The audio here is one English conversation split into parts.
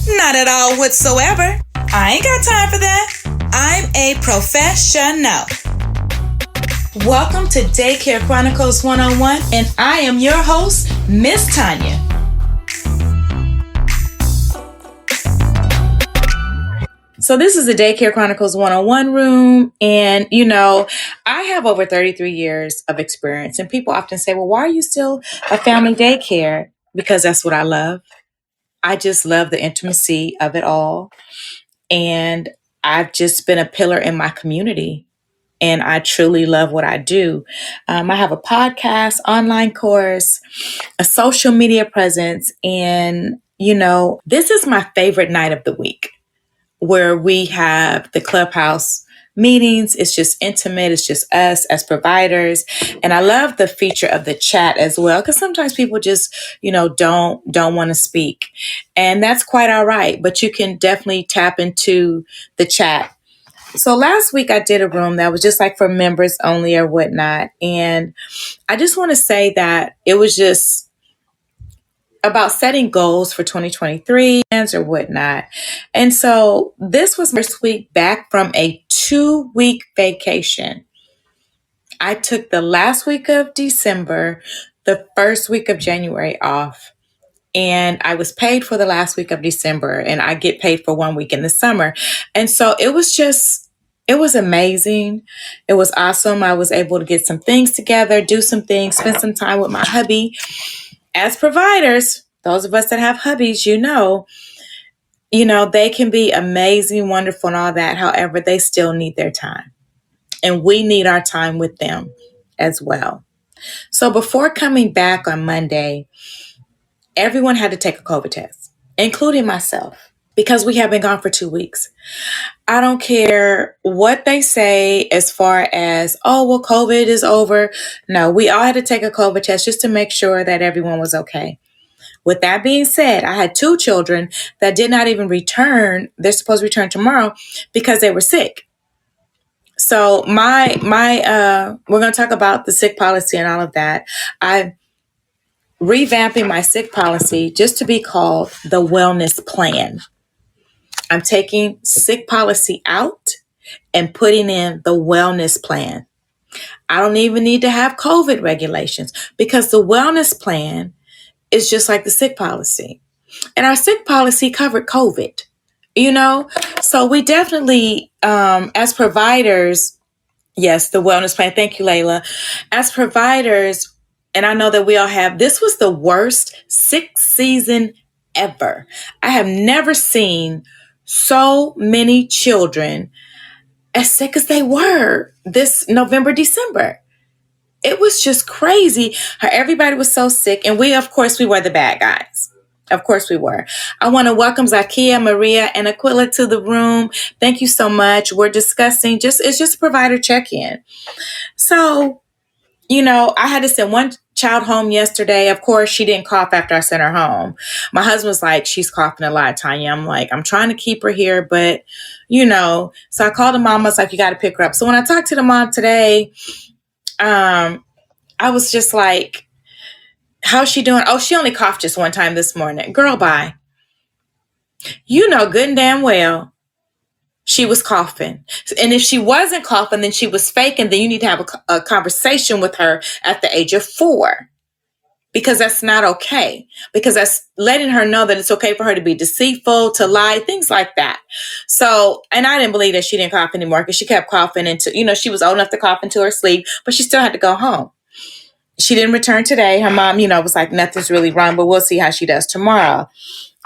Not at all whatsoever. I ain't got time for that. I'm a professional. Welcome to Daycare Chronicles 101, and I am your host, Miss Tanya. So this is the Daycare Chronicles 101 room, and I have over 33 years of experience, and people often say, well, why are you still a family daycare? Because that's what I love. I just love the intimacy of it all. And I've just been a pillar in my community. And I truly love what I do. I have a podcast, online course, a social media presence. And, this is my favorite night of the week where we have the Clubhouse meetings. It's just intimate. It's just us as providers. And I love the feature of the chat as well, because sometimes people just, don't want to speak. And that's quite all right. But you can definitely tap into the chat. So last week I did a room that was just like for members only or whatnot. And I just want to say that it was just about setting goals for 2023 or whatnot. And so this was my first week back from a 2-week vacation. I took the last week of December, the first week of January off, and I was paid for the last week of December, and I get paid for 1 week in the summer. And so it was amazing. It was awesome. I was able to get some things together, do some things, spend some time with my hubby. As providers, those of us that have hubbies, they can be amazing, wonderful, and all that. However, they still need their time. And we need our time with them as well. So before coming back on Monday, everyone had to take a COVID test, including myself, because we have been gone for 2 weeks. I don't care what they say as far as, COVID is over. No, we all had to take a COVID test just to make sure that everyone was okay. With that being said, I had 2 children that did not even return. They're supposed to return tomorrow because they were sick. So we're going to talk about the sick policy and all of that. I'm revamping my sick policy just to be called the wellness plan. I'm taking sick policy out and putting in the wellness plan. I don't even need to have COVID regulations because the wellness plan is just like the sick policy. And our sick policy covered COVID, So we definitely, as providers, yes, the wellness plan. Thank you, Layla. As providers, and I know that we all have, this was the worst sick season ever. I have never seen so many children as sick as they were this November, December. It was just crazy how everybody was so sick. And we were the bad guys. Of course we were. I want to welcome Zakia, Maria, and Aquila to the room. Thank you so much. We're discussing it's just a provider check-in. So, I had to send one child home yesterday. Of course, she didn't cough after I sent her home. My husband was like, she's coughing a lot, Tanya. I'm like, I'm trying to keep her here, but, So I called the mom. I was like, you got to pick her up. So when I talked to the mom today, I was just like, how's she doing? Oh, she only coughed just one time this morning. Girl, bye. Good and damn well she was coughing. And if she wasn't coughing, then she was faking. Then you need to have a conversation with her at the age of 4. Because that's not okay. Because that's letting her know that it's okay for her to be deceitful, to lie, things like that. So, and I didn't believe that she didn't cough anymore because she kept coughing until, she was old enough to cough into her sleep, but she still had to go home. She didn't return today. Her mom, was like, nothing's really wrong, but we'll see how she does tomorrow.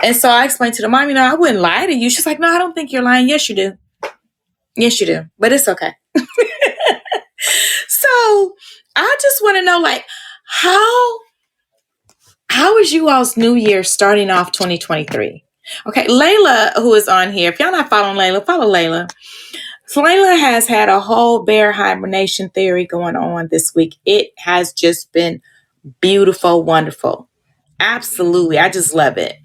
And so I explained to the mom, I wouldn't lie to you. She's like, no, I don't think you're lying. Yes, you do. Yes, you do. But it's okay. So I just want to know, how is you all's new year starting off 2023? Okay, Layla, who is on here, if y'all not following Layla, follow Layla. So Layla has had a whole bear hibernation theory going on this week. It has just been beautiful, wonderful. Absolutely. I just love it.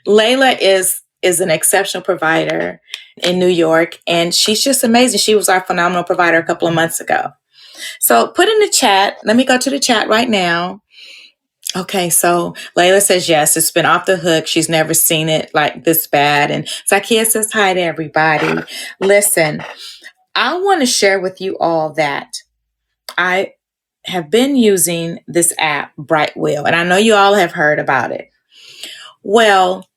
Layla is an exceptional provider in New York, and she's just amazing. She was our phenomenal provider a couple of months ago. So put in the chat. Let me go to the chat right now. Okay, so Layla says yes, it's been off the hook. She's never seen it like this bad. And Zakia says hi to everybody. Listen, I want to share with you all that I have been using this app, Brightwheel, and I know you all have heard about it. Well,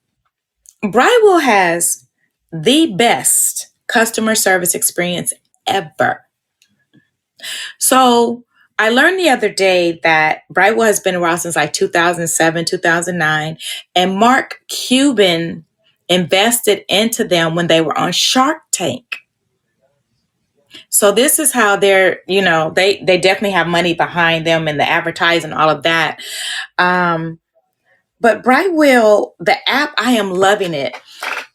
Brightwheel has the best customer service experience ever. So I learned the other day that Brightwell has been around since like 2007, 2009, and Mark Cuban invested into them when they were on Shark Tank. So this is how they definitely have money behind them and the advertising, all of that. But Brightwell, the app, I am loving it.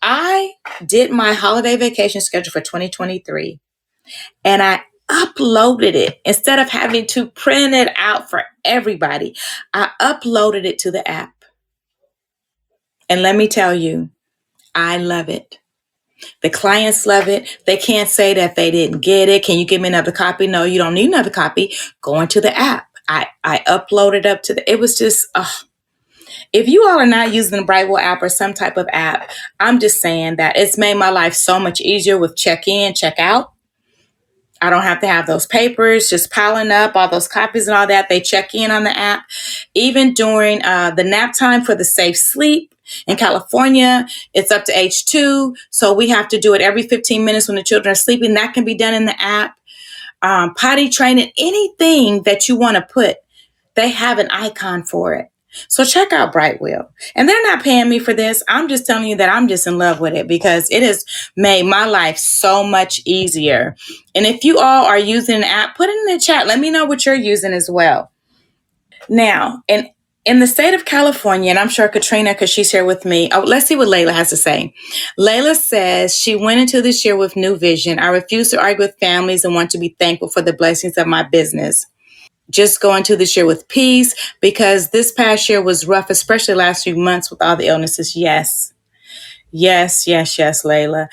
I did my holiday vacation schedule for 2023. And I uploaded it instead of having to print it out for everybody. I uploaded it to the app. And let me tell you, I love it. The clients love it. They can't say that they didn't get it. Can you give me another copy? No, you don't need another copy. Go into the app. I uploaded up to it was just, if you all are not using the Brightwell app or some type of app, I'm just saying that it's made my life so much easier with check in, check out. I don't have to have those papers just piling up, all those copies and all that. They check in on the app. Even during the nap time for the safe sleep in California, it's up to age 2. So we have to do it every 15 minutes when the children are sleeping. That can be done in the app. Potty training, anything that you want to put, they have an icon for it. So check out Brightwheel. And they're not paying me for this. I'm just telling you that I'm just in love with it because it has made my life so much easier. And if you all are using an app, put it in the chat. Let me know what you're using as well. Now, in the state of California, and I'm sure Katrina, because she's here with me. Oh, let's see what Layla has to say. Layla says she went into this year with new vision. I refuse to argue with families and want to be thankful for the blessings of my business. Just going to this year with peace because this past year was rough, especially the last few months with all the illnesses. Yes, Layla.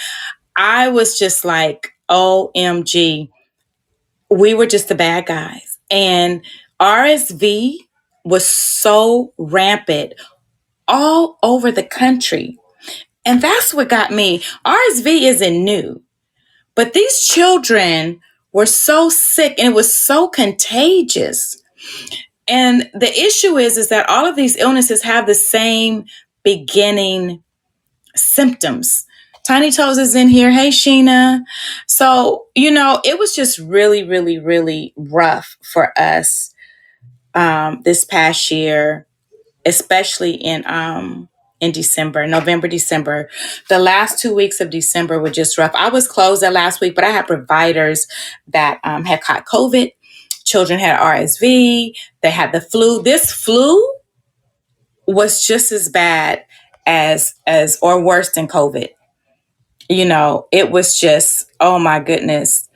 I was just like, OMG. We were just the bad guys. And RSV was so rampant all over the country. And that's what got me. RSV isn't new, but these children were so sick and it was so contagious. And the issue is that all of these illnesses have the same beginning symptoms. Tiny Toes is in here. Hey, Sheena. So, it was just really, really, really rough for us this past year, especially in December, November, December. The last 2 weeks of December were just rough. I was closed that last week, but I had providers that had caught COVID. Children had RSV. They had the flu. This flu was just as bad as or worse than COVID. It was just, oh my goodness,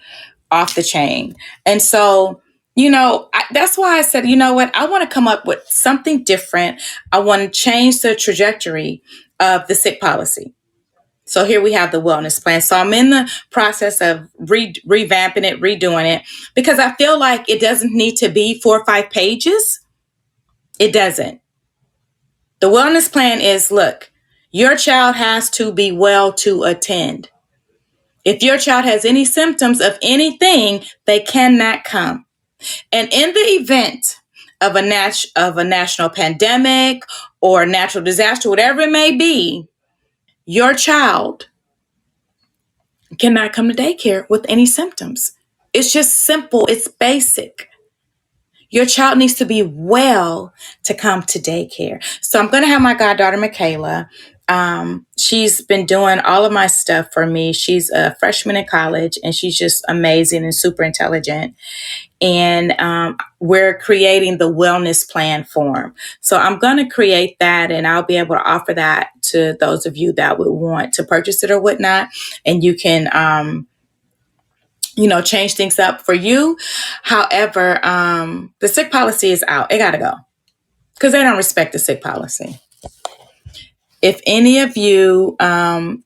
off the chain. And so, that's why I said, you know what? I want to come up with something different. I want to change the trajectory of the sick policy. So here we have the wellness plan. So I'm in the process of revamping it, redoing it, because I feel like it doesn't need to be 4 or 5 pages. It doesn't. The wellness plan is, look, your child has to be well to attend. If your child has any symptoms of anything, they cannot come. And in the event of a national pandemic or natural disaster, whatever it may be, your child cannot come to daycare with any symptoms. It's just simple. It's basic. Your child needs to be well to come to daycare. So I'm going to have my goddaughter, Michaela. She's been doing all of my stuff for me. She's a freshman in college and she's just amazing and super intelligent. And we're creating the wellness plan form. So I'm going to create that and I'll be able to offer that to those of you that would want to purchase it or whatnot. And you can, change things up for you. However, the sick policy is out. It got to go because they don't respect the sick policy. If any of you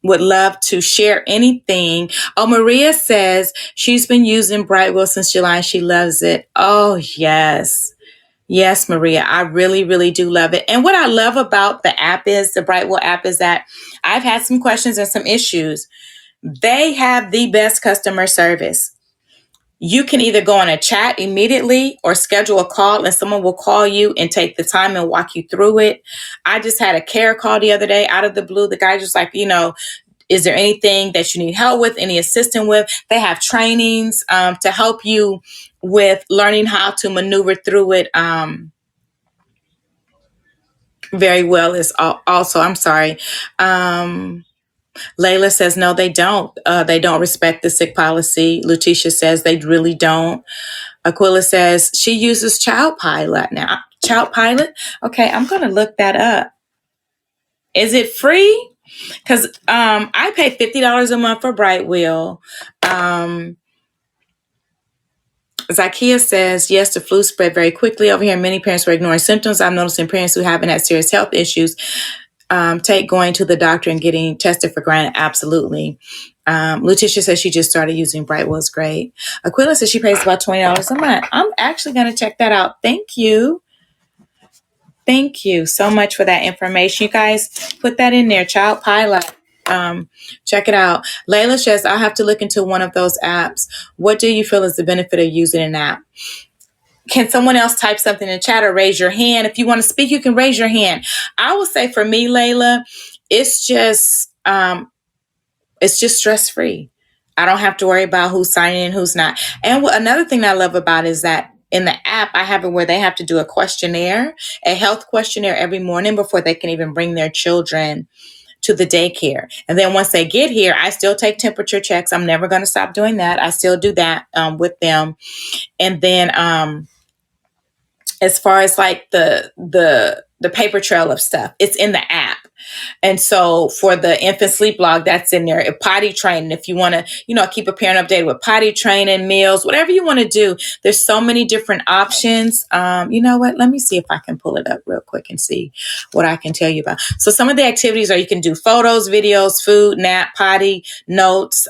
would love to share anything. Oh, Maria says she's been using Brightwell since July and she loves it. Oh, yes. Yes, Maria, I really, really do love it. And what I love about the app is, the Brightwell app, is that I've had some questions and some issues. They have the best customer service. You can either go on a chat immediately or schedule a call and someone will call you and take the time and walk you through it. I just had a care call the other day out of the blue. The guy just like, is there anything that you need help with, any assistance with? They have trainings to help you with learning how to maneuver through it very well. Is also, I'm sorry. Layla says, no, they don't. They don't respect the sick policy. Letitia says they really don't. Aquila says she uses Child Pilot now. Child Pilot? Okay, I'm going to look that up. Is it free? Because I pay $50 a month for Brightwheel. Zacchaeus says, yes, the flu spread very quickly over here. Many parents were ignoring symptoms. I'm noticing parents who haven't had serious health issues take going to the doctor and getting tested for granted. Absolutely. Letitia says she just started using Brightwell. It's great. Aquila says she pays about $20 a month. I'm actually going to check that out. Thank you. Thank you so much for that information. You guys put that in there. Child Pilot. Check it out. Layla says, I'll have to look into one of those apps. What do you feel is the benefit of using an app? Can someone else type something in chat or raise your hand? If you want to speak, you can raise your hand. I will say for me, Layla, it's just stress-free. I don't have to worry about who's signing in, who's not. And another thing I love about is that in the app, I have it where they have to do a questionnaire, a health questionnaire every morning before they can even bring their children to the daycare. And then once they get here, I still take temperature checks. I'm never going to stop doing that. I still do that with them. And then as far as like the paper trail of stuff, it's in the app. And so for the infant sleep log, that's in there. Potty training, if you want to, keep a parent updated with potty training, meals, whatever you want to do. There's so many different options. You know what? Let me see if I can pull it up real quick and see what I can tell you about. So some of the activities are you can do photos, videos, food, nap, potty, notes,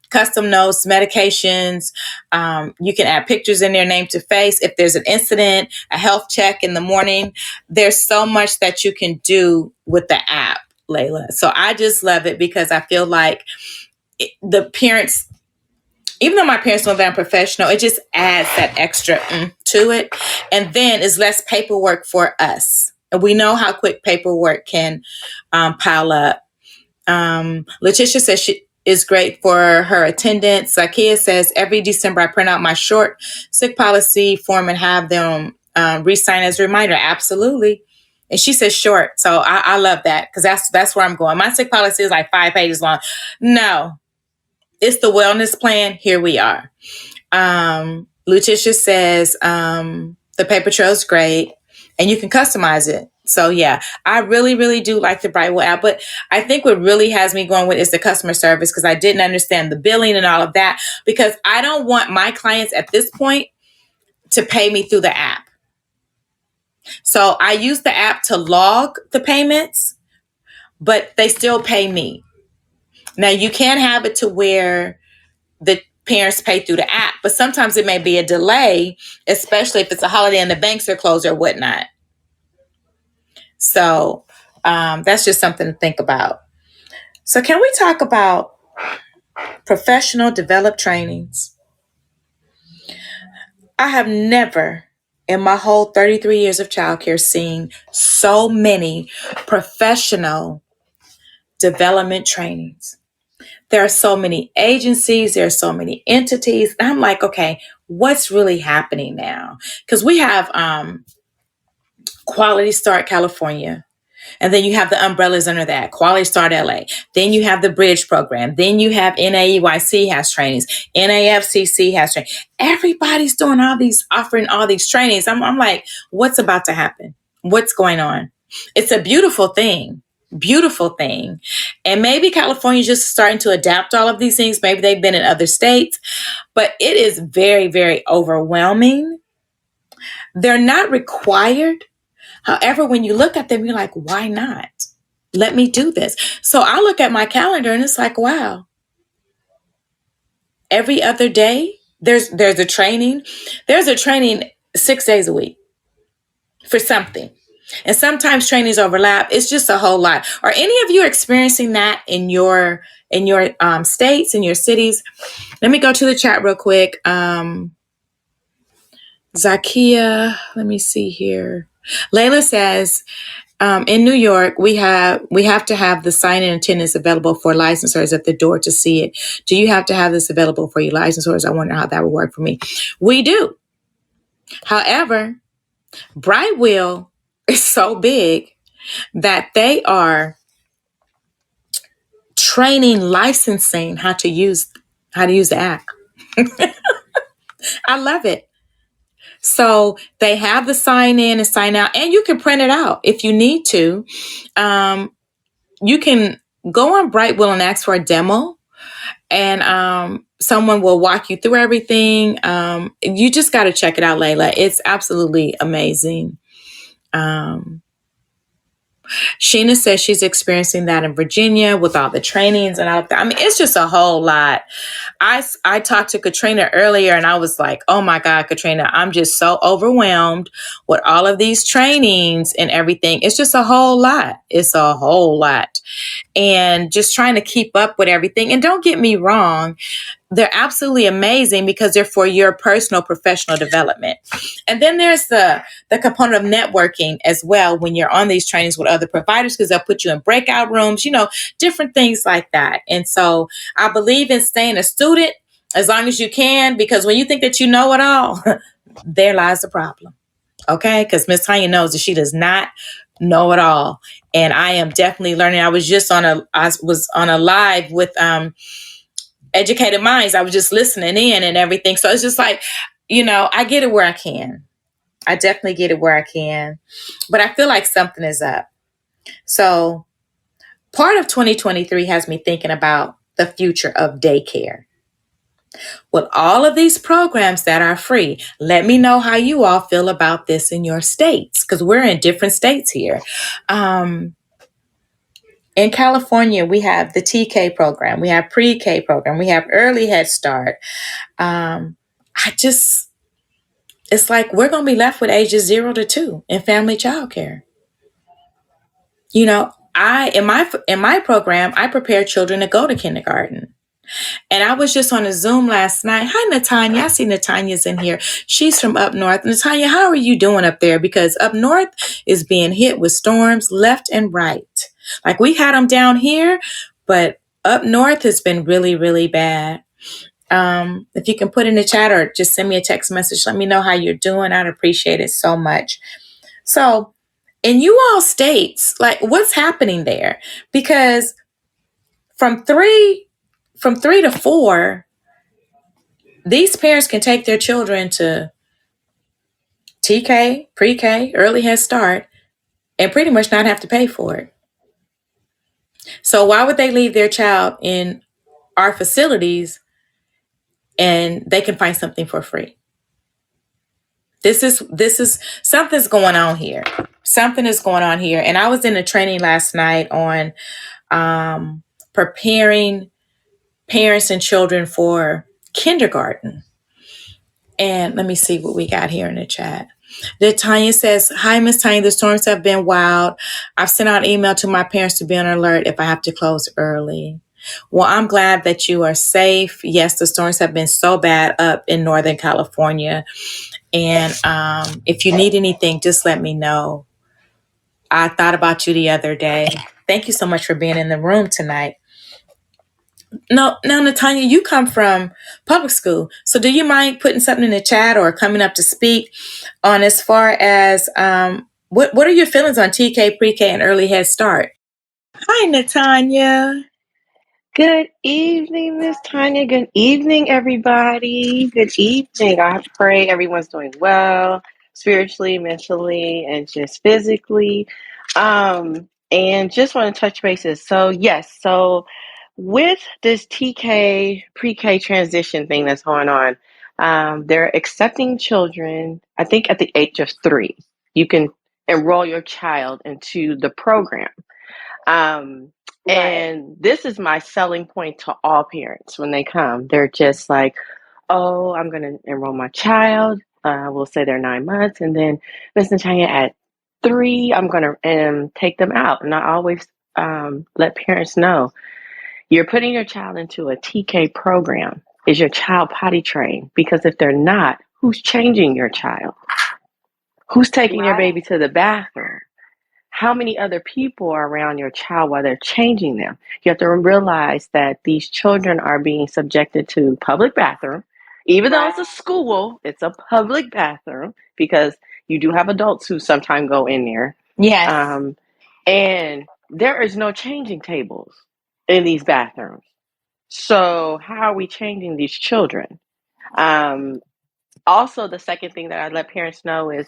custom notes, medications. You can add pictures in there, name to face. If there's an incident, a health check in the morning, there's so much that you can do with the app, Layla. So I just love it because I feel like the parents, even though my parents know that I'm professional, it just adds that extra to it. And then it's less paperwork for us. And we know how quick paperwork can pile up. Letitia says she is great for her attendance. Zacchaeus says every December I print out my short sick policy form and have them re-sign as a reminder. Absolutely. And she says short. So I love that because that's where I'm going. My sick policy is like 5 pages long. No, it's the wellness plan. Here we are. Letitia says the paper trail is great and you can customize it. So yeah, I really, really do like the Brightwell app, but I think what really has me going with is the customer service because I didn't understand the billing and all of that because I don't want my clients at this point to pay me through the app. So I use the app to log the payments, but they still pay me. Now you can have it to where the parents pay through the app, but sometimes it may be a delay, especially if it's a holiday and the banks are closed or whatnot. So that's just something to think about. So can we talk about professional developed trainings? I have never in my whole 33 years of childcare seen so many professional development trainings. There are so many agencies, there are so many entities. And I'm like, okay, what's really happening now? Because we have Quality Start California. And then you have the umbrellas under that, Quality Start LA. Then you have the Bridge program. Then you have NAEYC has trainings. NAFCC has trainings. Everybody's doing offering all these trainings. I'm like, what's about to happen? What's going on? It's a beautiful thing. Beautiful thing. And maybe California is just starting to adapt all of these things. Maybe they've been in other states, but it is very, very overwhelming. They're not required. However, when you look at them, you're like, why not? Let me do this. So I look at my calendar and it's like, wow. Every other day, there's a training. There's a training 6 days a week. for something. And sometimes trainings overlap. It's just a whole lot. Are any of you experiencing that in your states, in your cities? Let me go to the chat real quick. Zakia, let me see here. Layla says, in New York, we have to have the sign-in attendance available for licensors at the door to see it. Do you have to have this available for you licensors? I wonder how that would work for me. We do. However, Brightwheel is so big that they are training licensing how to use the app. I love it. So they have the sign in and sign out, and you can print it out if you need to. You can go on Brightwheel and ask for a demo, and someone will walk you through everything. You just got to check it out, Layla. It's absolutely amazing. Sheena says she's experiencing that in Virginia with all the trainings and all that. I mean, it's just a whole lot. I talked to Katrina earlier and I was like, oh my God, Katrina, I'm just so overwhelmed with all of these trainings and everything. It's just a whole lot. It's a whole lot. And just trying to keep up with everything. And don't get me wrong, they're absolutely amazing because they're for your personal professional development. And then there's the component of networking as well when you're on these trainings with other providers, because they'll put you in breakout rooms, different things like that. And so I believe in staying a student as long as you can, because when you think that you know it all, there lies the problem. Okay? Because Miss Tanya knows that she does not know it all. And I am definitely learning. I was on a live with Educated Minds. I was just listening in and everything. So it's just like, I get it where I can. I definitely get it where I can. But I feel like something is up. So part of 2023 has me thinking about the future of daycare. With all of these programs that are free, let me know how you all feel about this in your states, because we're in different states here. In California, we have the TK program, we have pre-K program, we have early Headstart. It's like we're going to be left with ages 0 to 2 in family childcare. In my program, I prepare children to go to kindergarten. And I was just on a Zoom last night. Hi, Natanya. I see Natanya's in here. She's from up north. Natanya, how are you doing up there? Because up north is being hit with storms left and right. Like we had them down here, but up north has been really, really bad. If you can put in the chat or just send me a text message, let me know how you're doing. I'd appreciate it so much. So in you all states, like what's happening there? Because from 3 to 4, these parents can take their children to TK, pre-K, early Head Start, and pretty much not have to pay for it. So why would they leave their child in our facilities and they can find something for free? This is something's going on here. Something is going on here. And I was in a training last night on preparing parents and children for kindergarten. And let me see what we got here in the chat. Tanya says, hi, Miss Tanya, the storms have been wild. I've sent out an email to my parents to be on alert if I have to close early. Well, I'm glad that you are safe. Yes, the storms have been so bad up in Northern California. And if you need anything, just let me know. I thought about you the other day. Thank you so much for being in the room tonight. Now, Natanya, you come from public school. So do you mind putting something in the chat or coming up to speak on as far as what are your feelings on TK, pre-K, and early Head Start? Hi, Natanya. Good evening, Miss Tanya. Good evening, everybody. Good evening. I pray everyone's doing well, spiritually, mentally, and just physically. And just want to touch bases. So, yes, with this TK pre-K transition thing that's going on, they're accepting children, I think at the age of 3. You can enroll your child into the program. And this is my selling point to all parents when they come. They're just like, oh, I'm going to enroll my child. We'll say they're 9 months, and then Miss Natanya at 3, I'm going to take them out, and I always let parents know you're putting your child into a TK program. Is your child potty trained? Because if they're not, who's changing your child? Who's taking your baby to the bathroom? How many other people are around your child while they're changing them? You have to realize that these children are being subjected to public bathroom. Even though it's a school, it's a public bathroom because you do have adults who sometimes go in there. Yes. And there is no changing tables in these bathrooms. So how are we changing these children? Also, the second thing that I let parents know is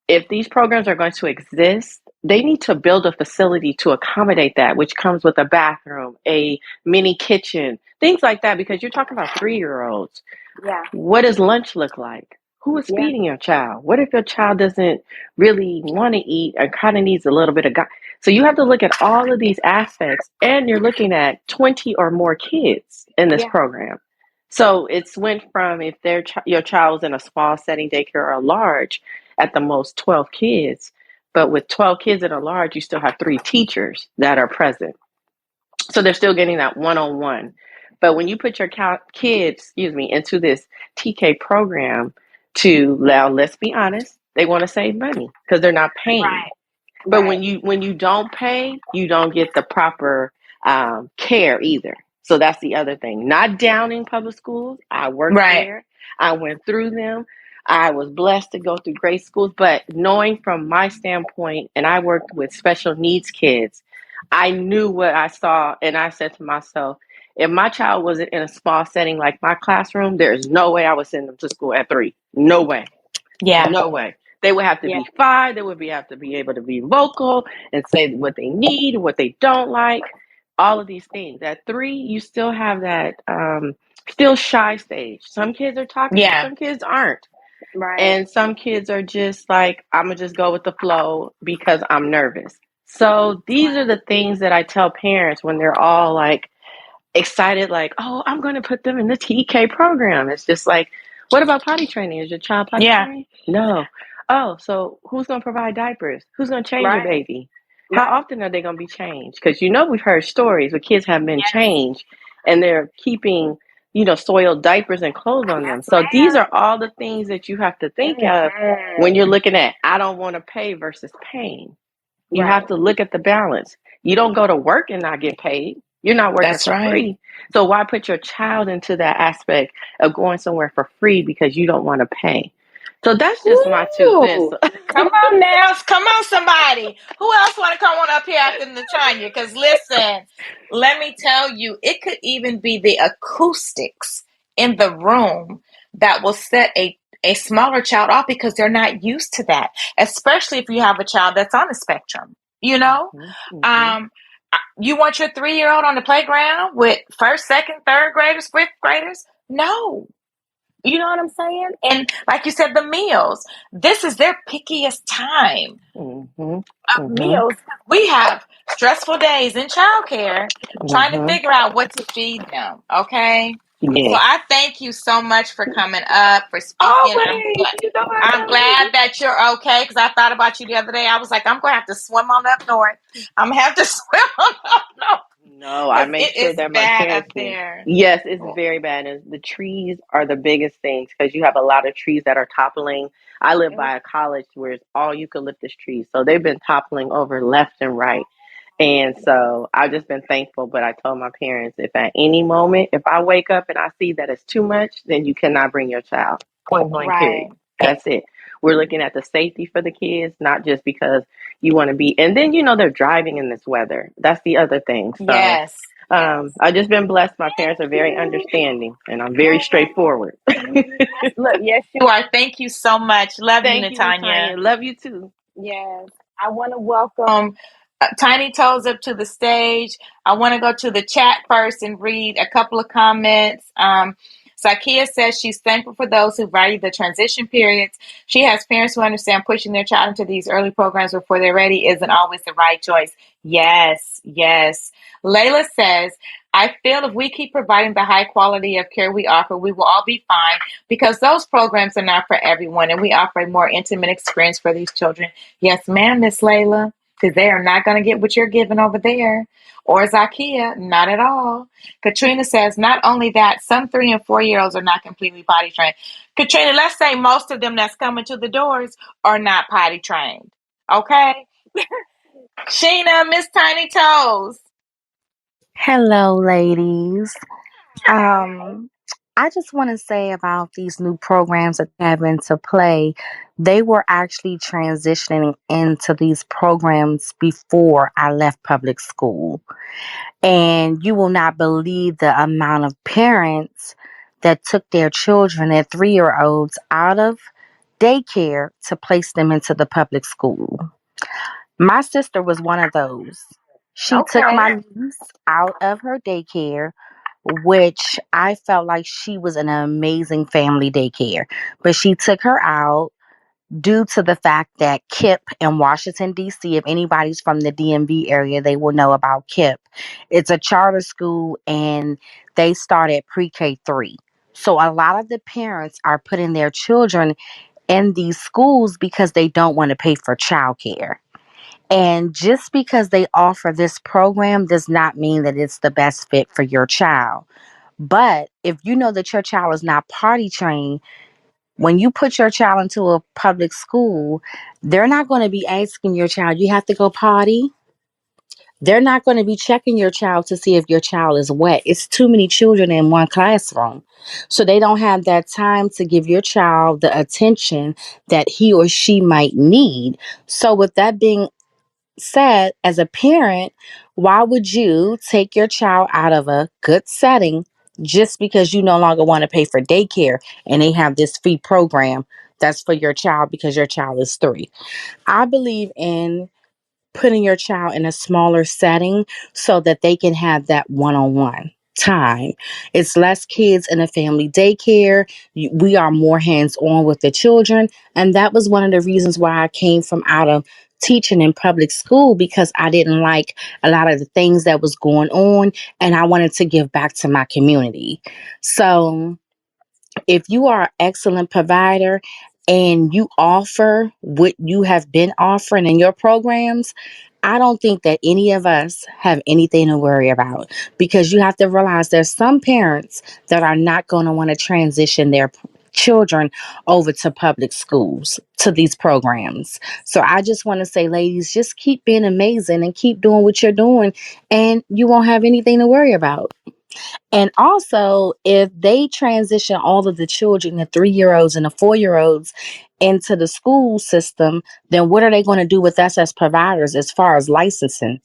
if these programs are going to exist, they need to build a facility to accommodate that, which comes with a bathroom, a mini kitchen, things like that, because you're talking about 3-year-olds. Yeah. What does lunch look like? Who is feeding your child? What if your child doesn't really want to eat and kind of needs a little bit of guidance? So you have to look at all of these aspects, and you're looking at 20 or more kids in this program. So it's went from if your child was in a small setting daycare or a large, at the most 12 kids. But with 12 kids at a large, you still have 3 teachers that are present. So they're still getting that one-on-one. But when you put your kids, into this TK program now let's be honest, they want to save money because they're not paying. But when you don't pay, you don't get the proper care either. So that's the other thing. Not downing public schools. I worked there. I went through them. I was blessed to go through great schools. But knowing from my standpoint, and I worked with special needs kids, I knew what I saw. And I said to myself, if my child wasn't in a small setting like my classroom, there's no way I would send them to school at 3. No way. Yeah. No way. They would have to be 5. They would have to be able to be vocal and say what they need, what they don't like, all of these things. At 3, you still have that still shy stage. Some kids are talkative, some kids aren't. And some kids are just like, I'm going to just go with the flow because I'm nervous. So these are the things that I tell parents when they're all like excited, like, oh, I'm going to put them in the TK program. It's just like, what about potty training? Is your child potty trained? No. Oh, so who's going to provide diapers? Who's going to change your baby? How often are they going to be changed? Because we've heard stories where kids have been changed and they're keeping, soiled diapers and clothes on them. So these are all the things that you have to think of when you're looking at, I don't want to pay versus paying. You have to look at the balance. You don't go to work and not get paid. You're not working for free. So why put your child into that aspect of going somewhere for free because you don't want to pay? So that's just my 2 cents. Come on now. Come on, somebody. Who else want to come on up here after Natanya? Because listen, let me tell you, it could even be the acoustics in the room that will set a smaller child off because they're not used to that, especially if you have a child that's on the spectrum, you know? You want your 3-year-old on the playground with first, second, third graders, fifth graders? No. You know what I'm saying? And like you said, the meals. This is their pickiest time of meals. We have stressful days in childcare trying to figure out what to feed them. Okay. Yes. So I thank you so much for coming up, for speaking. I'm glad that you're okay because I thought about you the other day. I was like, I'm going to have to swim on up north. I'm going to have to swim on up north. No, I make sure that my parents there. Yes, it's very bad. And the trees are the biggest things because you have a lot of trees that are toppling. I live by a college where it's all eucalyptus trees. So they've been toppling over left and right. And so I've just been thankful. But I told my parents, if at any moment, if I wake up and I see that it's too much, then you cannot bring your child. Point blank, period. That's it. We're looking at the safety for the kids, not just because you want to be. And then, they're driving in this weather. That's the other thing. So, I've just been blessed. My parents are very understanding, and I'm very straightforward. Look, yes, you are. Thank you so much. Love you, Natanya. Love you too. Yes. I want to welcome Tiny Toes up to the stage. I want to go to the chat first and read a couple of comments. Zakia says she's thankful for those who value the transition periods. She has parents who understand pushing their child into these early programs before they're ready isn't always the right choice. Yes, yes. Layla says, I feel if we keep providing the high quality of care we offer, we will all be fine because those programs are not for everyone and we offer a more intimate experience for these children. Yes, ma'am, Miss Layla, because they are not going to get what you're giving over there. Or Zakia, not at all. Katrina says, not only that, some 3 and 4 year olds are not completely potty trained. Katrina, let's say most of them that's coming to the doors are not potty trained. Okay? Sheena, Miss Tiny Toes. Hello, ladies. Um, I just want to say about these new programs that have into play. They were actually transitioning into these programs before I left public school. And you will not believe the amount of parents that took their children, their 3 year olds, out of daycare to place them into the public school. My sister was one of those. She took Okay. my niece out of her daycare, which I felt like she was an amazing family daycare. But she took her out due to the fact that KIP in Washington, D.C., if anybody's from the DMV area, they will know about KIP. It's a charter school and they start at pre K 3. So a lot of the parents are putting their children in these schools because they don't want to pay for childcare. And just because they offer this program does not mean that it's the best fit for your child. But if you know that your child is not potty trained, when you put your child into a public school, they're not going to be asking your child, you have to go potty. They're not going to be checking your child to see if your child is wet. It's too many children in one classroom. So they don't have that time to give your child the attention that he or she might need. So, with that being said, as a parent, why would you take your child out of a good setting just because you no longer want to pay for daycare and they have this free program that's for your child because your child is 3? I believe in putting your child in a smaller setting so that they can have that one-on-one time. It's less kids in a family daycare. We are more hands-on with the children, and that was one of the reasons why I came from out of teaching in public school, because I didn't like a lot of the things that was going on and I wanted to give back to my community. So if you are an excellent provider and you offer what you have been offering in your programs, I don't think that any of us have anything to worry about, because you have to realize there's some parents that are not going to want to transition their children over to public schools to these programs. So I just want to say, ladies, just keep being amazing and keep doing what you're doing, and you won't have anything to worry about. And also, if they transition all of the children, the 3 year olds and the 4 year olds, into the school system, then what are they going to do with us as providers as far as licensing?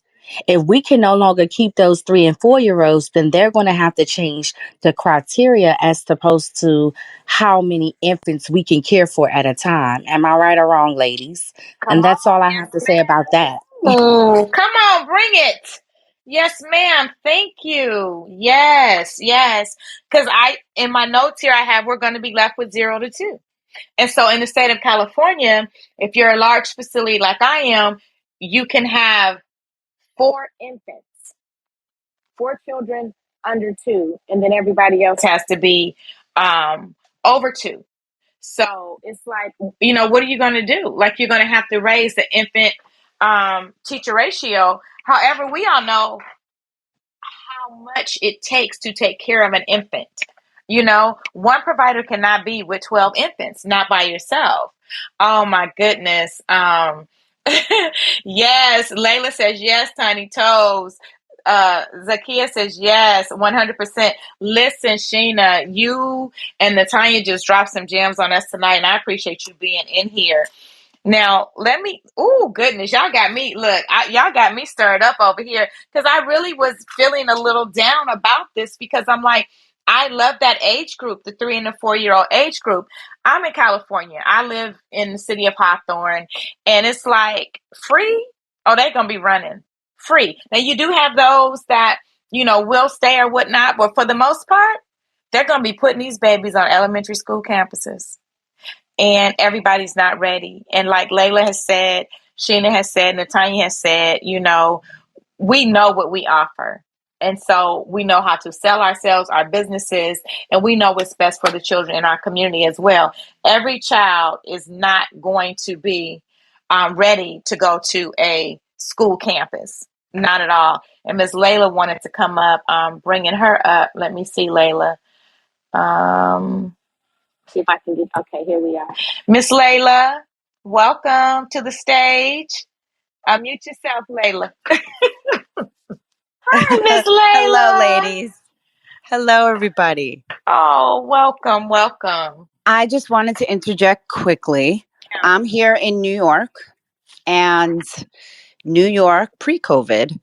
If we can no longer keep those 3 and 4 year olds, then they're going to have to change the criteria as opposed to how many infants we can care for at a time. Am I right or wrong, ladies? Come And that's on. all I Yes, have to say about that. ma'am. Come on, bring it. Yes, ma'am. Thank you. Yes, yes. Because in my notes here, I have we're going to be left with 0 to 2. And so in the state of California, if you're a large facility like I am, you can have 4 infants, 4 children under 2, and then everybody else has to be over 2. So it's like, what are you going to do? Like, you're going to have to raise the infant teacher ratio. However, we all know how much it takes to take care of an infant. One provider cannot be with 12 infants, not by yourself. Oh my goodness. Yes, Layla says yes, Tiny Toes. Zakia says yes, 100%. Listen, Sheena, you and Natanya just dropped some gems on us tonight, and I appreciate you being in here. Now, oh goodness, y'all got me, y'all got me stirred up over here, because I really was feeling a little down about this, because I'm like, I love that age group, the 3 and 4 year old age group. I'm in California. I live in the city of Hawthorne, and it's like free. Oh, they're going to be running free. Now, you do have those that, will stay or whatnot, but for the most part, They're going to be putting these babies on elementary school campuses, and everybody's not ready. And like Layla has said, Sheena has said, Natanya has said, we know what we offer. And so we know how to sell ourselves, our businesses, and we know what's best for the children in our community as well. Every child is not going to be ready to go to a school campus. Not at all. And Miss Layla wanted to come up, bringing her up. Let me see, Layla. See if I can get, okay, here we are. Miss Layla, welcome to the stage. Unmute yourself, Layla. Hi, Miss Hello, Layla. ladies. Hello, everybody. Oh, welcome, welcome. I just wanted to interject quickly. I'm here in New York, and New York pre COVID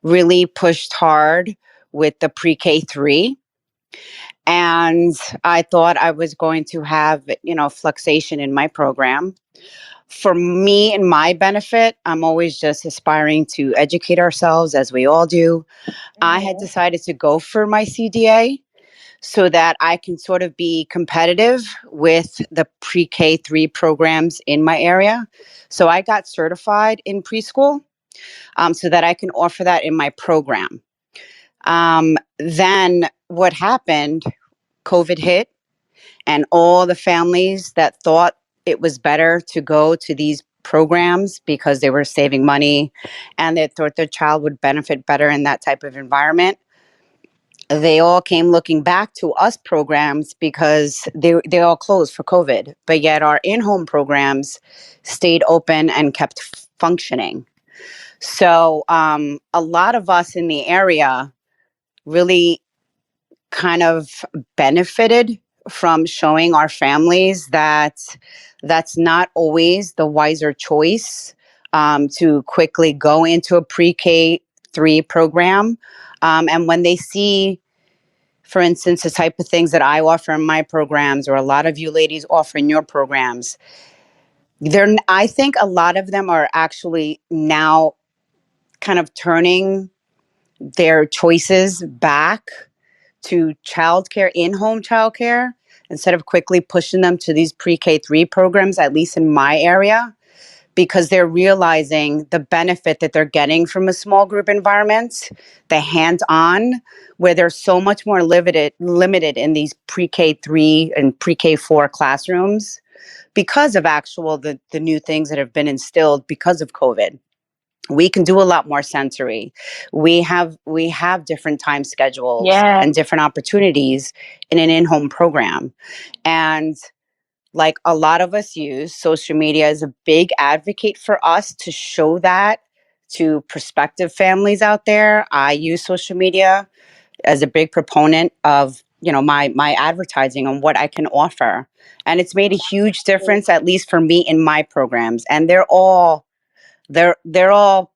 really pushed hard with the pre K 3. And I thought I was going to have, fluxation in my program. For me and my benefit, I'm always just aspiring to educate ourselves as we all do. I had decided to go for my CDA so that I can sort of be competitive with the pre K 3 programs in my area. So I got certified in preschool so that I can offer that in my program. Then what happened? COVID hit, and all the families that thought it was better to go to these programs because they were saving money and they thought their child would benefit better in that type of environment, they all came looking back to us programs because they all closed for COVID, but yet our in-home programs stayed open and kept functioning. So a lot of us in the area really kind of benefited from showing our families that that's not always the wiser choice, to quickly go into a pre-K 3 program. And when they see, for instance, the type of things that I offer in my programs, or a lot of you ladies offer in your programs, I think a lot of them are actually now kind of turning their choices back to childcare, in-home childcare, instead of quickly pushing them to these pre-K 3 programs, at least in my area, because they're realizing the benefit that they're getting from a small group environment, the hands-on, where they're so much more limited in these pre-K 3 and pre-K 4 classrooms because of the new things that have been instilled because of COVID. We can do a lot more sensory. We have different time schedules Yeah, and different opportunities in an in-home program. And like a lot of us use social media as a big advocate for us to show that to prospective families out there. I use social media as a big proponent of, my advertising on what I can offer. And it's made a huge difference, at least for me in my programs. And they're all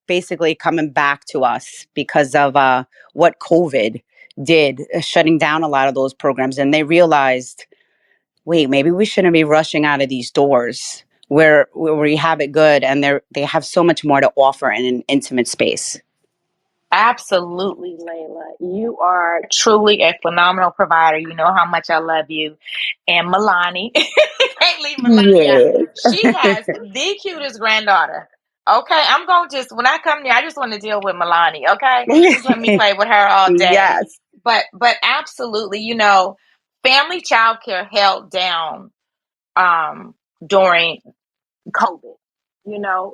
basically coming back to us because of what COVID did, shutting down a lot of those programs. And they realized, wait, maybe we shouldn't be rushing out of these doors where we have it good, and they have so much more to offer in an intimate space. absolutely, Layla. You are truly a phenomenal provider. You know how much I love you. And Milani, can't leave Milani out. Yes. She has the cutest granddaughter. Okay, I'm going to just, when I come there, I just want to deal with Milani. Okay, just let me play with her all day. Yes. But absolutely, family childcare held down during COVID.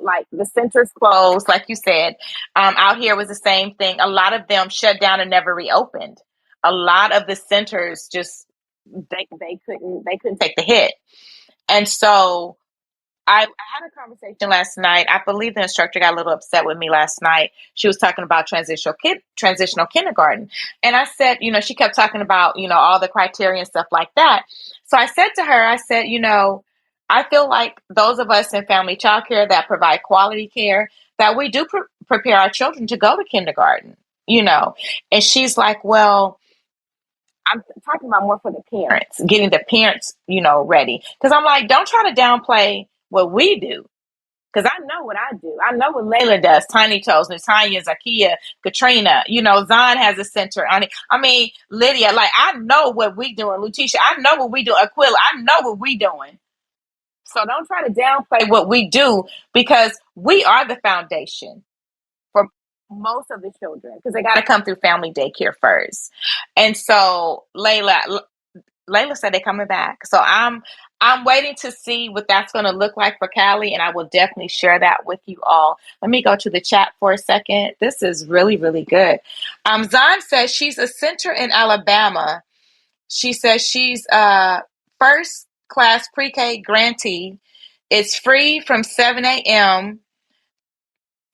Like the centers closed, like you said. Out here was the same thing. A lot of them shut down and never reopened. A lot of the centers just they couldn't take the hit. And so I had a conversation last night. I believe the instructor got a little upset with me last night. She was talking about transitional kindergarten. And I said, she kept talking about, all the criteria and stuff like that. So I said to her, I said, I feel like those of us in family childcare that provide quality care, that we do prepare our children to go to kindergarten, And she's like, well, I'm talking about more for the parents, getting the parents, ready. Because I'm like, don't try to downplay what we do. Because I know what I do. I know what Layla does. Tiny Toes, Natanya, Zakia, Katrina. You know, Zon has a center on it. I mean, Lydia, like, I know what we doing. Lutisha, I know what we do. Aquila, I know what we doing. So don't try to downplay what we do, because we are the foundation for most of the children, because they got to come through family daycare first. And so Layla said they're coming back. So I'm waiting to see what that's going to look like for Callie, and I will definitely share that with you all. Let me go to the chat for a second. This is really, really good. Zon says she's a center in Alabama. She says she's a first class pre-K grantee. It's free from 7 a.m.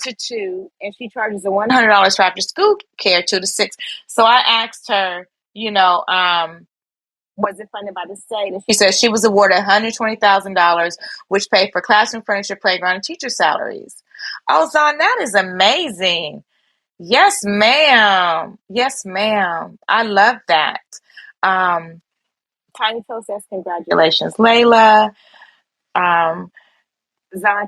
to 2, and she charges a $100 for after school care 2 to 6. So I asked her, was it funded by the state? And she said she was awarded $120,000, which paid for classroom furniture, playground, and teacher salaries. Oh, Zon, that is amazing. Yes, ma'am. Yes, ma'am. I love that. Tiny Toe says, congratulations, Layla. Zon,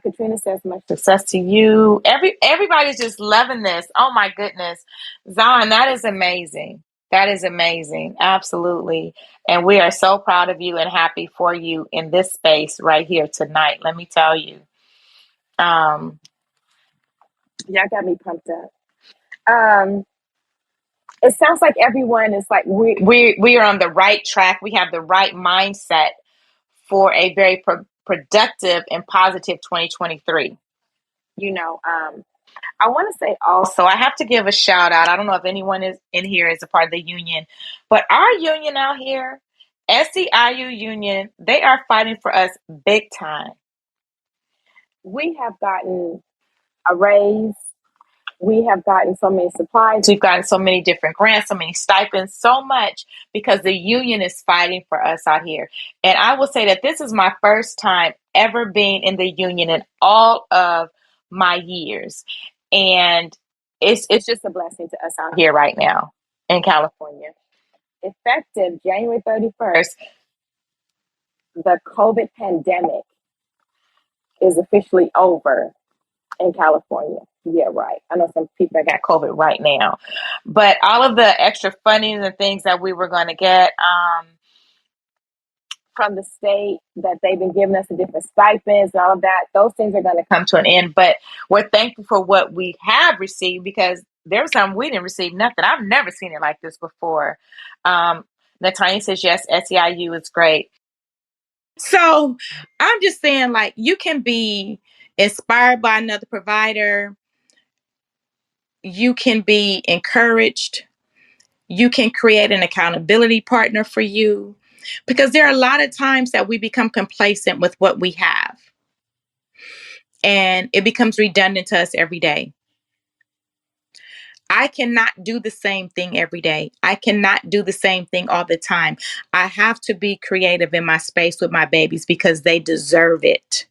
Katrina says, much success to you. Everybody's just loving this. Oh my goodness. Zon, that is amazing. That is amazing. Absolutely. And we are so proud of you and happy for you in this space right here tonight. Let me tell you. Y'all got me pumped up. It sounds like everyone is like, we are on the right track. We have the right mindset for a very productive and positive 2023. I want to say also, I have to give a shout out. I don't know if anyone is in here is a part of the union, but our union out here, SEIU union, they are fighting for us big time. We have gotten a raise. We have gotten so many supplies. We've gotten so many different grants, so many stipends, so much because the union is fighting for us out here. And I will say that this is my first time ever being in the union in all of my years. And it's just a blessing to us out here right now in California. Effective January 31st, the COVID pandemic is officially over in California. Yeah, right. I know some people that got COVID right now, but all of the extra funding and things that we were going to get from the state that they've been giving us, the different stipends and all of that, those things are going to come to an end. But we're thankful for what we have received, because there was some we didn't receive nothing. I've never seen it like this before. Natanya says, yes, SEIU is great. So I'm just saying, like, you can be inspired by another provider. You can be encouraged. You can create an accountability partner for you, because there are a lot of times that we become complacent with what we have, and it becomes redundant to us every day. I cannot do the same thing every day. I cannot do the same thing all the time. I have to be creative in my space with my babies because they deserve it.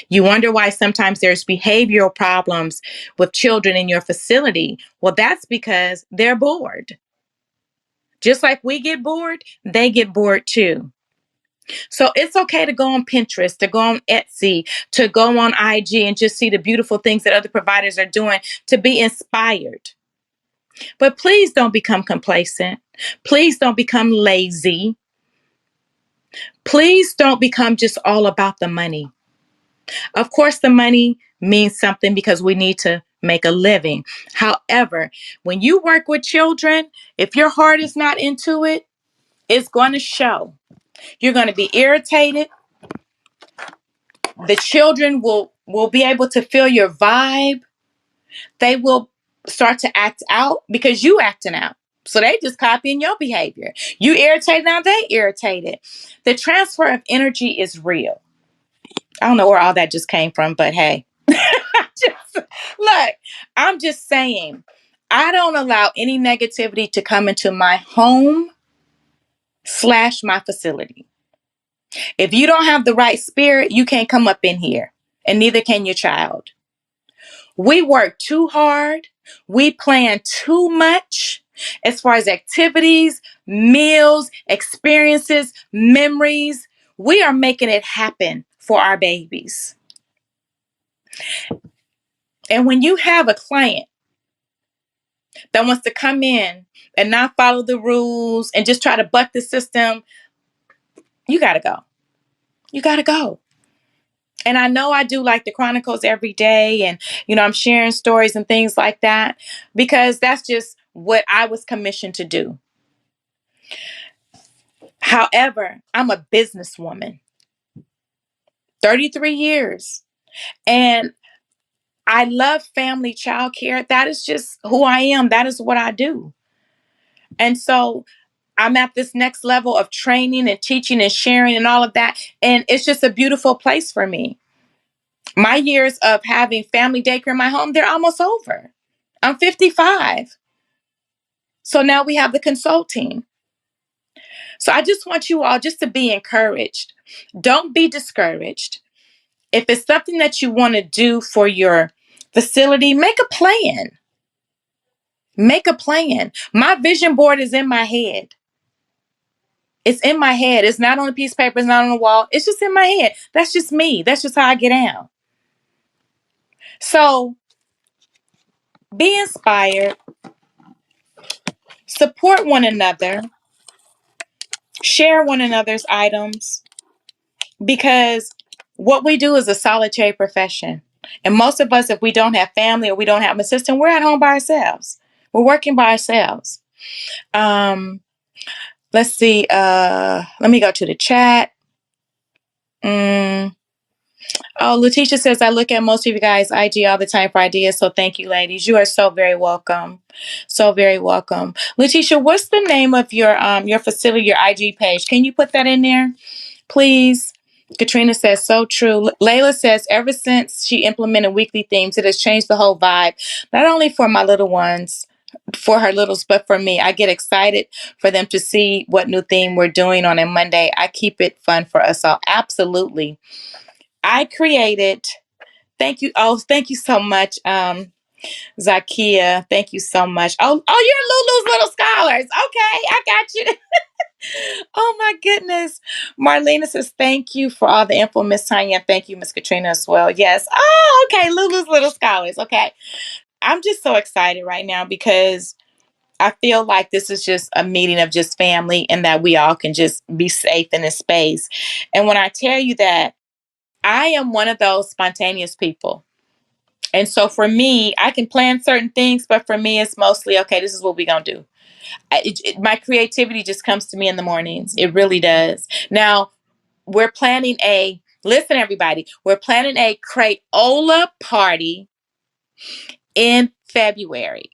You wonder why sometimes there's behavioral problems with children in your facility. Well, that's because they're bored. Just like we get bored, they get bored too. So it's okay to go on Pinterest, to go on Etsy, to go on IG and just see the beautiful things that other providers are doing, to be inspired. But please don't become complacent. Please don't become lazy. Please don't become just all about the money. Of course, the money means something because we need to make a living. However, when you work with children, if your heart is not into it, it's going to show. You're going to be irritated. The children will be able to feel your vibe. They will start to act out because you acting out. So they just copying your behavior. You irritated, now they irritated. The transfer of energy is real. I don't know where all that just came from, but hey. Look, I'm just saying, I don't allow any negativity to come into my home / my facility. If you don't have the right spirit, you can't come up in here, and neither can your child. We work too hard. We plan too much as far as activities, meals, experiences, memories. We are making it happen for our babies. And when you have a client that wants to come in and not follow the rules and just try to buck the system, you got to go. You got to go. And I know I do like the Chronicles every day, and I'm sharing stories and things like that, because that's just what I was commissioned to do. However, I'm a businesswoman, 33 years, and I love family childcare. That is just who I am. That is what I do. And so I'm at this next level of training and teaching and sharing and all of that. And it's just a beautiful place for me. My years of having family daycare in my home, they're almost over. I'm 55. So now we have the consulting. So I just want you all just to be encouraged. Don't be discouraged. If it's something that you want to do for your facility, make a plan. Make a plan. My vision board is in my head. It's in my head. It's not on a piece of paper. It's not on the wall. It's just in my head. That's just me. That's just how I get down. So be inspired. Support one another. Share one another's items. Because what we do is a solitary profession. And most of us, if we don't have family or we don't have an assistant, we're at home by ourselves. We're working by ourselves. Let's see. Let me go to the chat. Oh, Letitia says, I look at most of you guys' IG all the time for ideas. So thank you, ladies. You are so very welcome. So very welcome. Letitia, what's the name of your facility, your IG page? Can you put that in there, please? Katrina says, so true. Layla says, ever since she implemented weekly themes, it has changed the whole vibe, not only for my little ones, for her littles, but for me. I get excited for them to see what new theme we're doing on a Monday. I keep it fun for us all. Absolutely. I created, thank you. Oh, thank you so much, Zakia. Thank you so much. Oh, you're Lulu's Little Scholars. Okay, I got you. Oh my goodness. Marlena says, thank you for all the info, Miss Tanya. Thank you, Miss Katrina, as well. Yes. Oh, okay. Lulu's Little Scholars. Okay. I'm just so excited right now because I feel like this is just a meeting of just family and that we all can just be safe in this space. And when I tell you that I am one of those spontaneous people. And so for me, I can plan certain things, but for me, it's mostly, okay, this is what we're going to do. My creativity just comes to me in the mornings. It really does. Now, listen, everybody, we're planning a Crayola party in February.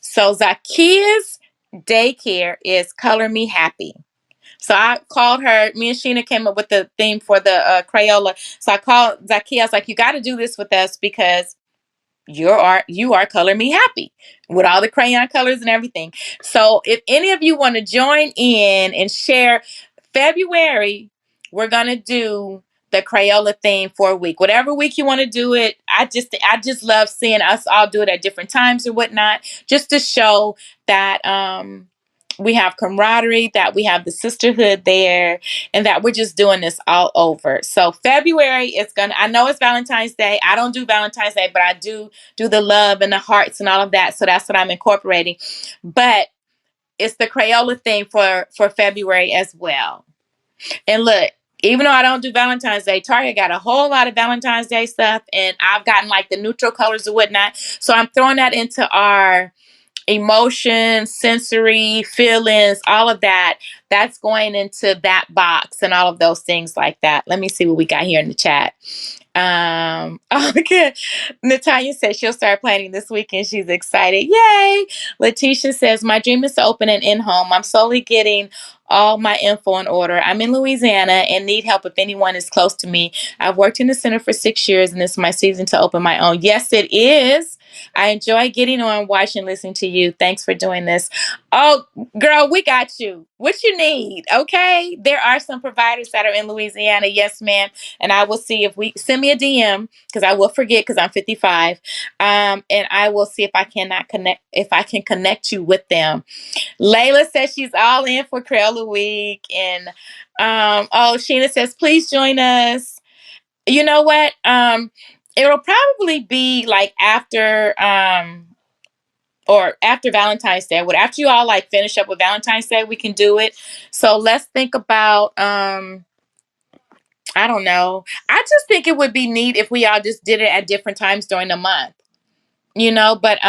So Zakia's daycare is Color Me Happy. So I called her. Me and Sheena came up with the theme for the Crayola. So I called Zakia. I was like, you got to do this with us because you are Color Me Happy with all the crayon colors and everything. So if any of you want to join in and share, February, we're going to do the Crayola theme for a week. Whatever week you want to do it. I just love seeing us all do it at different times or whatnot, just to show that we have camaraderie, that we have the sisterhood there, and that we're just doing this all over. So February I know it's Valentine's Day. I don't do Valentine's Day, but I do the love and the hearts and all of that. So that's what I'm incorporating. But it's the Crayola thing for February as well. And look, even though I don't do Valentine's Day, Target got a whole lot of Valentine's Day stuff, and I've gotten like the neutral colors and whatnot. So I'm throwing that into our emotions, sensory, feelings, all of that. That's going into that box and all of those things like that. Let me see what we got here in the chat. Okay. Natalia says she'll start planning this weekend. She's excited. Yay. Letitia says, my dream is to open an in-home. I'm slowly getting all my info in order. I'm in Louisiana and need help if anyone is close to me. I've worked in the center for 6 years and this is my season to open my own. Yes, it is. I enjoy getting on, watching, listening to you. Thanks for doing this. Oh, girl, we got you. What you need, okay? There are some providers that are in Louisiana. Yes, ma'am. And I will see if we send me a DM because I will forget because I'm 55. And I will see if I can connect you with them. Layla says she's all in for Crayola Week. And Sheena says, please join us. You know what? It'll probably be like after or after Valentine's Day. What after you all like finish up with Valentine's Day, we can do it. So let's think about I don't know. I just think it would be neat if we all just did it at different times during the month. But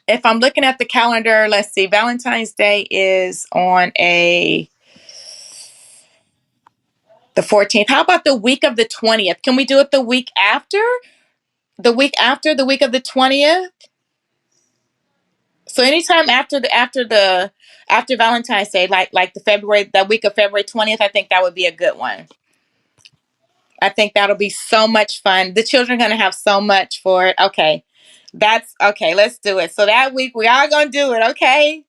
if I'm looking at the calendar, let's see, Valentine's Day is on the 14th. How about the week of the 20th? Can we do it the week after? The week of the 20th? So anytime after Valentine's Day, like that week of February 20th, I think that would be a good one. I think that'll be so much fun. The children are gonna have so much for it. Okay. That's okay, let's do it. So that week we are gonna do it, okay?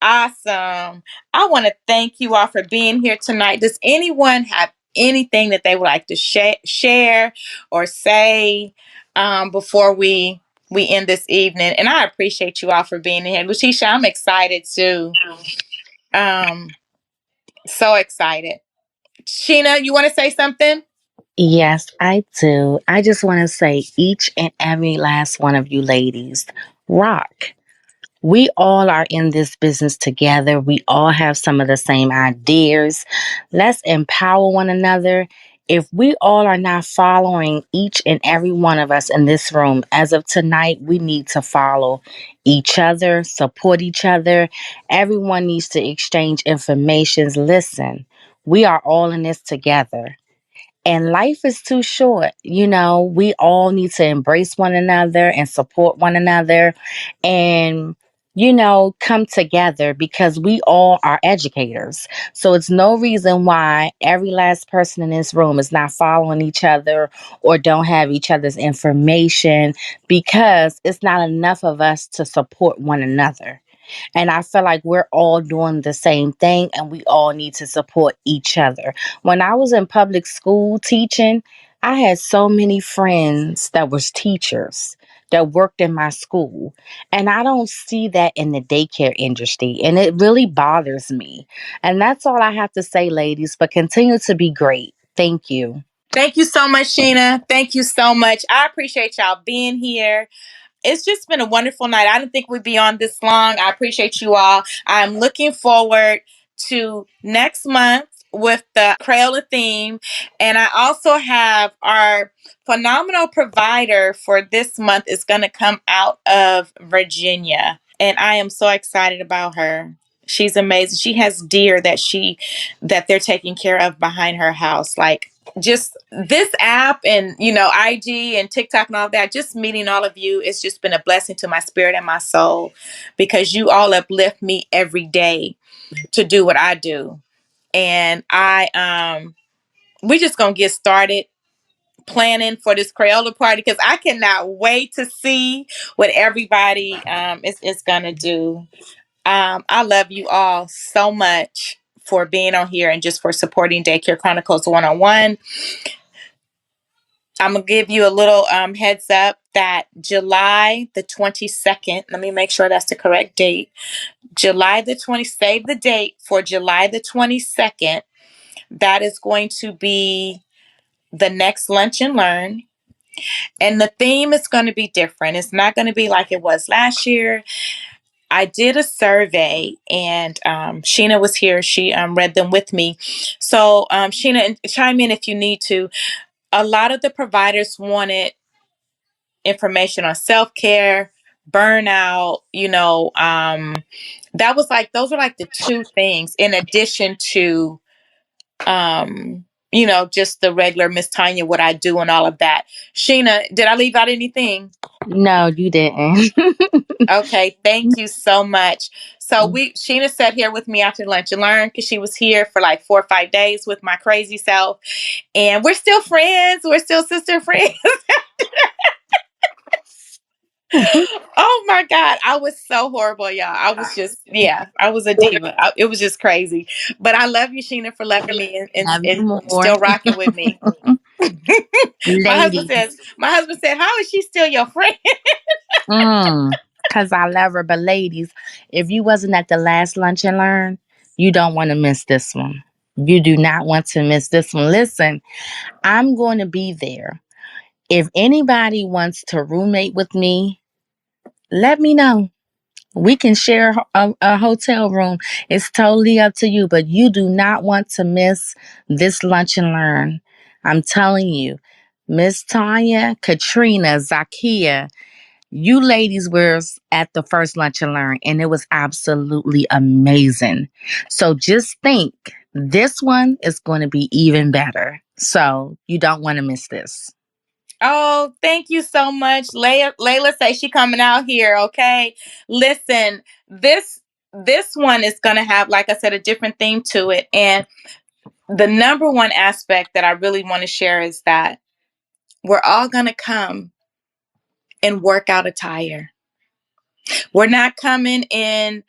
Awesome. I want to thank you all for being here tonight. Does anyone have anything that they would like to share or say before we end this evening? And I appreciate you all for being here. Lutisha, I'm excited too. Um, so excited. Sheena, you want to say something? Yes, I do. I just want to say, each and every last one of you ladies, rock. We all are in this business together. We all have some of the same ideas. Let's empower one another. If we all are not following each and every one of us in this room, as of tonight, we need to follow each other, support each other. Everyone needs to exchange information. Listen, we are all in this together. And life is too short. We all need to embrace one another and support one another and, come together because we all are educators. So it's no reason why every last person in this room is not following each other or don't have each other's information because it's not enough of us to support one another. And I feel like we're all doing the same thing and we all need to support each other. When I was in public school teaching, I had so many friends that was teachers that worked in my school. And I don't see that in the daycare industry. And it really bothers me. And that's all I have to say, ladies, but continue to be great. Thank you. Thank you so much, Sheena. Thank you so much. I appreciate y'all being here. It's just been a wonderful night. I didn't think we'd be on this long. I appreciate you all. I'm looking forward to next month with the Crayola theme. And I also have our phenomenal provider for this month is going to come out of Virginia. And I am so excited about her. She's amazing. She has deer that they're taking care of behind her house. Like just this app and IG and TikTok and all that, just meeting all of you, it's just been a blessing to my spirit and my soul because you all uplift me every day to do what I do. And we just gonna get started planning for this Crayola party because I cannot wait to see what everybody is gonna do. I love you all so much for being on here and just for supporting Daycare Chronicles 101. I'm going to give you a little heads up that July the 22nd, let me make sure that's the correct date. Save the date for July the 22nd. That is going to be the next Lunch and Learn. And the theme is going to be different. It's not going to be like it was last year. I did a survey and Sheena was here. She read them with me. So Sheena, chime in if you need to. A lot of the providers wanted information on self-care, burnout, that was like, those were like the two things in addition to, just the regular Miss Tanya, what I do and all of that. Sheena, did I leave out anything? No, you didn't. Okay, thank you so much. So Sheena sat here with me after Lunch and Learn because she was here for like 4 or 5 days with my crazy self. And we're still friends. We're still sister friends. Oh my God. I was so horrible, y'all. I was just, yeah, I was a diva. It was just crazy. But I love you, Sheena, for loving me Love you and more. still rocking with me. Ladies. My husband said, how is she still your friend? Because I love her. But ladies, if you wasn't at the last Lunch and Learn, you don't want to miss this one. You do not want to miss this one. Listen, I'm going to be there. If anybody wants to roommate with me, let me know. We can share a hotel room. It's totally up to you, but you do not want to miss this lunch and learn. I'm telling you, Miss Tanya, Katrina, Zakia, you ladies were at the first lunch and learn, and it was absolutely amazing. So just think, this one is going to be even better. So you don't want to miss this. Oh, thank you so much. Layla say she coming out here, okay? Listen, this one is gonna have, like I said, a different theme to it. And the number one aspect that I really want to share is that we're all gonna come in workout attire. We're not coming in,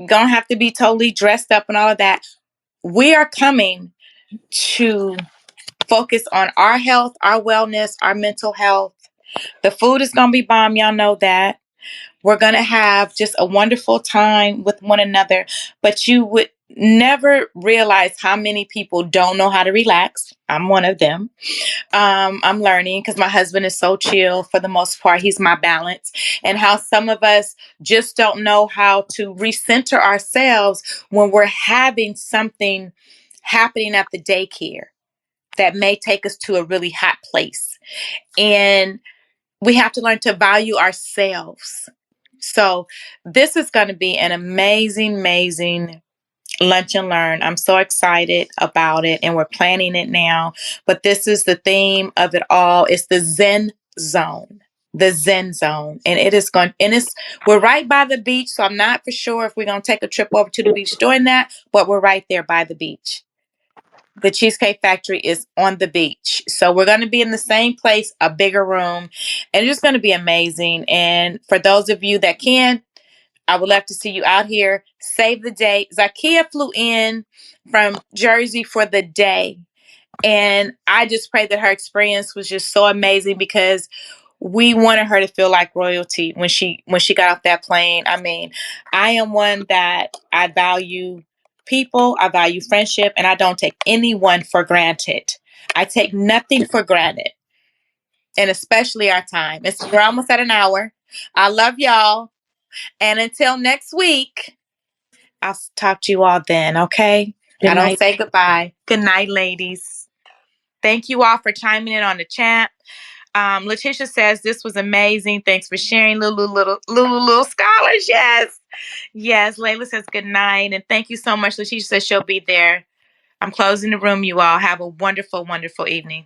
gonna have to be totally dressed up and all of that. We are coming to focus on our health, our wellness, our mental health. The food is gonna be bomb, y'all know that. We're going to have just a wonderful time with one another, but you would never realize how many people don't know how to relax. I'm one of them. I'm learning because my husband is so chill for the most part. He's my balance. And how some of us just don't know how to recenter ourselves when we're having something happening at the daycare that may take us to a really hot place. And we have to learn to value ourselves. So this is going to be an amazing, amazing lunch and learn. I'm so excited about it, and we're planning it now. But this is the theme of it all. It's the Zen Zone. The Zen Zone. And it is going, and we're right by the beach. So I'm not for sure if we're going to take a trip over to the beach doing that, but we're right there by the beach. The Cheesecake Factory is on the beach. So we're going to be in the same place, a bigger room, and it's just going to be amazing. And for those of you that can, I would love to see you out here. Save the date. Zakia flew in from Jersey for the day. And I just pray that her experience was just so amazing because we wanted her to feel like royalty when she got off that plane. I mean, I am one that I value people, I value friendship, and I don't take anyone for granted. I take nothing for granted, and especially our time. We're almost at an hour. I love y'all, and until next week, I'll talk to you all then. Okay? Good I don't night. say goodbye. Good night, ladies. Thank you all for chiming in on the chat. Letitia says this was amazing. Thanks for sharing, little scholars. Yes, yes. Layla says good night, and thank you so much. Letitia says she'll be there. I'm closing the room. You all have a wonderful, wonderful evening.